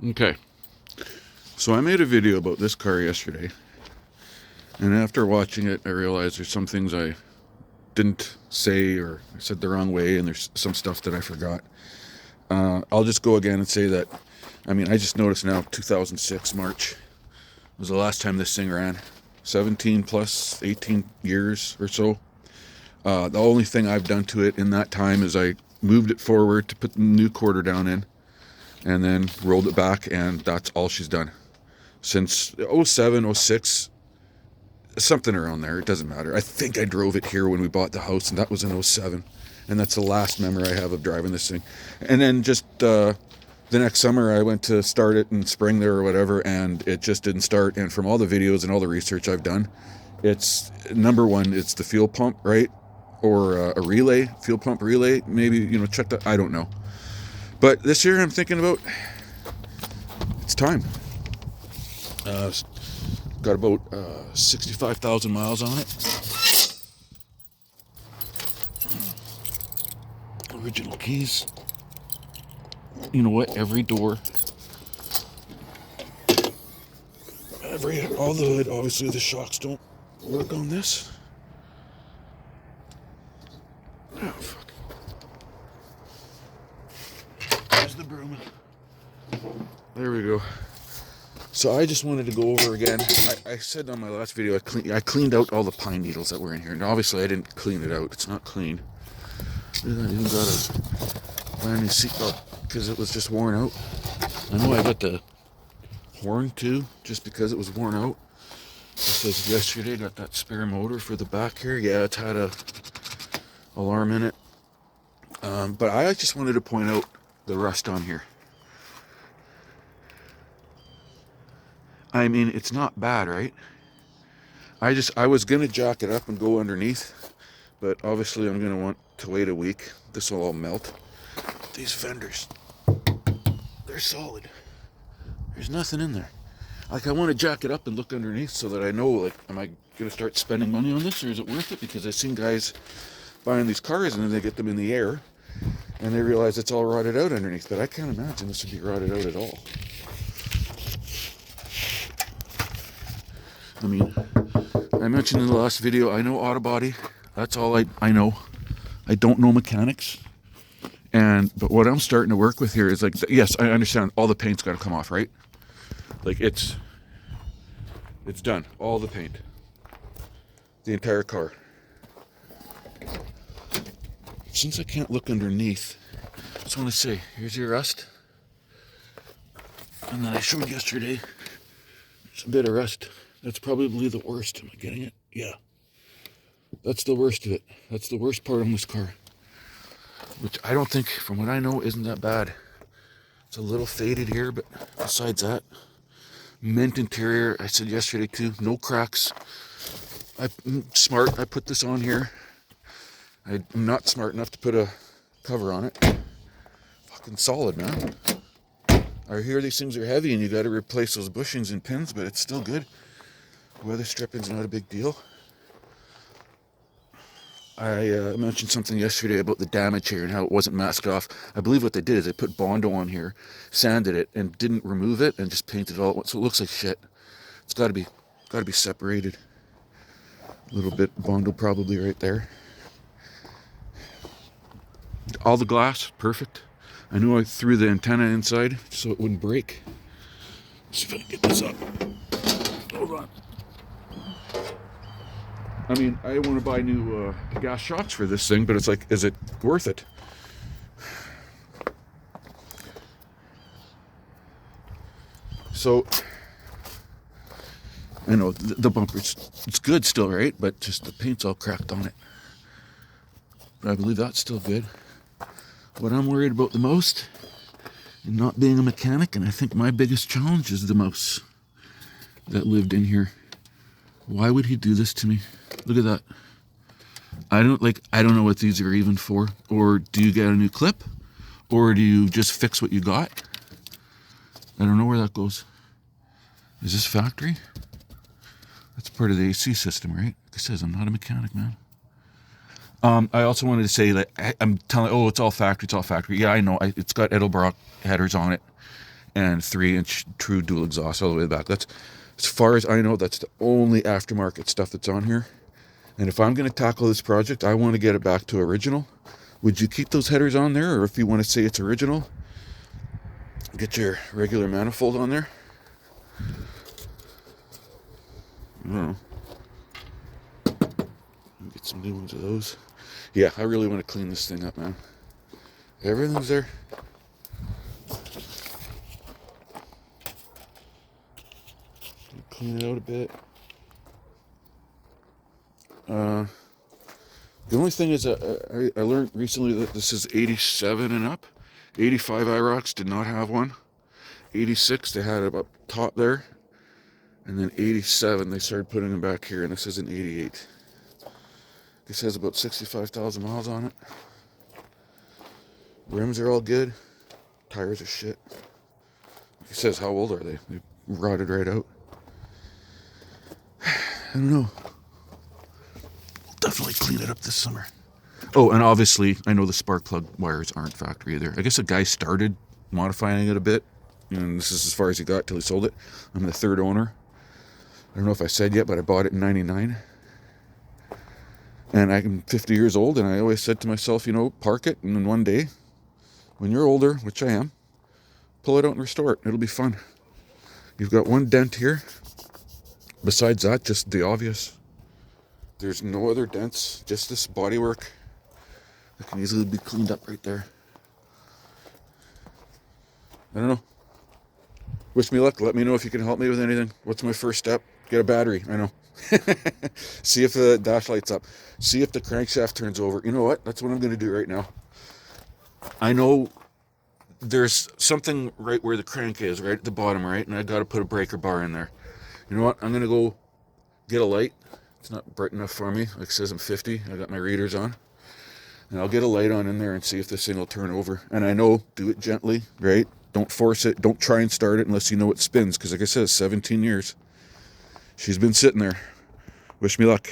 Okay, so I made a video about this car yesterday, and after watching it, I realized there's some things I didn't say or I said the wrong way, and there's some stuff that I forgot. I'll just go again and say that, I just noticed now 2006 March was the last time this thing ran. 17 plus 18 years or so. The only thing I've done to it in that time is I moved it forward to put the new quarter down in, and then rolled it back, and that's all she's done. Since 07, 06, something around there, it doesn't matter. I think I drove it here when we bought the house, and that was in 07. And that's the last memory I have of driving this thing. And then just the next summer, I went to start it in spring there or whatever, and it just didn't start. And from all the videos and all the research I've done, it's number one, it's the fuel pump, right? Or a relay, fuel pump relay. Maybe, check that. I don't know. But this year I'm thinking about, it's time. Got about 65,000 miles on it. Original keys. You know what? Every door. All the hood. Obviously the shocks don't work on this. Oh, fuck. There's the broom. There we go. So I just wanted to go over again. I said on my last video, I cleaned out all the pine needles that were in here. And obviously I didn't clean it out. It's not clean. I even got a brand new seatbelt because it was just worn out. I know I got the horn too, just because it was worn out. Just like yesterday, got that spare motor for the back here. Yeah, it's had a alarm in it. But I just wanted to point out the rust on here. It's not bad, right? I was gonna jack it up and go underneath, but obviously I'm gonna want to wait a week. This will all melt. These fenders, they're solid. There's nothing in there. Like, I want to jack it up and look underneath so that I know, like, am I gonna start spending money on this, or is it worth it? Because I've seen guys buying these cars and then they get them in the air and they realize it's all rotted out underneath. But I can't imagine this would be rotted out at all. I mentioned in the last video, I know auto body. That's all I know. I don't know mechanics. But what I'm starting to work with here is, like, yes, I understand all the paint's got to come off, right? Like, it's done. All the paint. The entire car. Since I can't look underneath, I just want to say, here's your rust. And then I showed yesterday, there's a bit of rust. That's probably the worst. Am I getting it? Yeah. That's the worst of it. That's the worst part on this car. Which I don't think, from what I know, isn't that bad. It's a little faded here, but besides that, mint interior. I said yesterday too, no cracks. I'm smart. I put this on here. I'm not smart enough to put a cover on it. Fucking solid, man. I hear these things are heavy and you got to replace those bushings and pins, but it's still good. Weather stripping's not a big deal. I mentioned something yesterday about the damage here and how it wasn't masked off. I believe what they did is they put Bondo on here, sanded it, and didn't remove it, and just painted it all at once. So it looks like shit. It's got to be separated. A little bit Bondo probably right there. All the glass, perfect. I knew I threw the antenna inside so it wouldn't break. Let's see if I can get this up. Hold on. I want to buy new gas shocks for this thing, but it's like, is it worth it? So, I know the bumper's, it's good still, right? But just the paint's all cracked on it. But I believe that's still good. What I'm worried about the most, and not being a mechanic, and I think my biggest challenge is the mouse that lived in here. Why would he do this to me? Look at that. I don't know what these are even for. Or do you get a new clip? Or do you just fix what you got? I don't know where that goes. Is this factory? That's part of the AC system, right? Like I says, I'm not a mechanic, man. I also wanted to say that I'm telling, it's all factory. Yeah, I know. It's got Edelbrock headers on it. and 3-inch true dual exhaust all the way back. That's, as far as I know, that's the only aftermarket stuff that's on here. And if I'm going to tackle this project, I want to get it back to original. Would you keep those headers on there? Or if you want to say it's original, get your regular manifold on there. I don't know. Get some new ones of those. Yeah, I really want to clean this thing up, man. Everything's there. Clean it out a bit. The only thing is, I learned recently that this is 87 and up. 85 IROX did not have one. 86 they had it up top there. And then 87 they started putting them back here, and this is an 88. This has about 65,000 miles on it. Rims are all good. Tires are shit. He says, how old are they? They rotted right out. I don't know. We'll definitely clean it up this summer. Oh, and obviously, I know the spark plug wires aren't factory either. I guess a guy started modifying it a bit, and this is as far as he got till he sold it. I'm the third owner. I don't know if I said yet, but I bought it in 99. And I'm 50 years old, and I always said to myself, you know, park it, and then one day, when you're older, which I am, pull it out and restore it. It'll be fun. You've got one dent here. Besides that, just the obvious. There's no other dents, just this bodywork that can easily be cleaned up right there. I don't know. Wish me luck. Let me know if you can help me with anything. What's my first step? Get a battery. I know. See if the dash light's up. See if the crankshaft turns over. You know what? That's what I'm going to do right now. I know there's something right where the crank is, right at the bottom, right? And I got to put a breaker bar in there. You know what? I'm going to go get a light. It's not bright enough for me. Like it says I'm 50. I got my readers on. And I'll get a light on in there and see if this thing will turn over. And I know, do it gently, right? Don't force it. Don't try and start it unless you know it spins. Because like I said, 17 years. She's been sitting there. Wish me luck.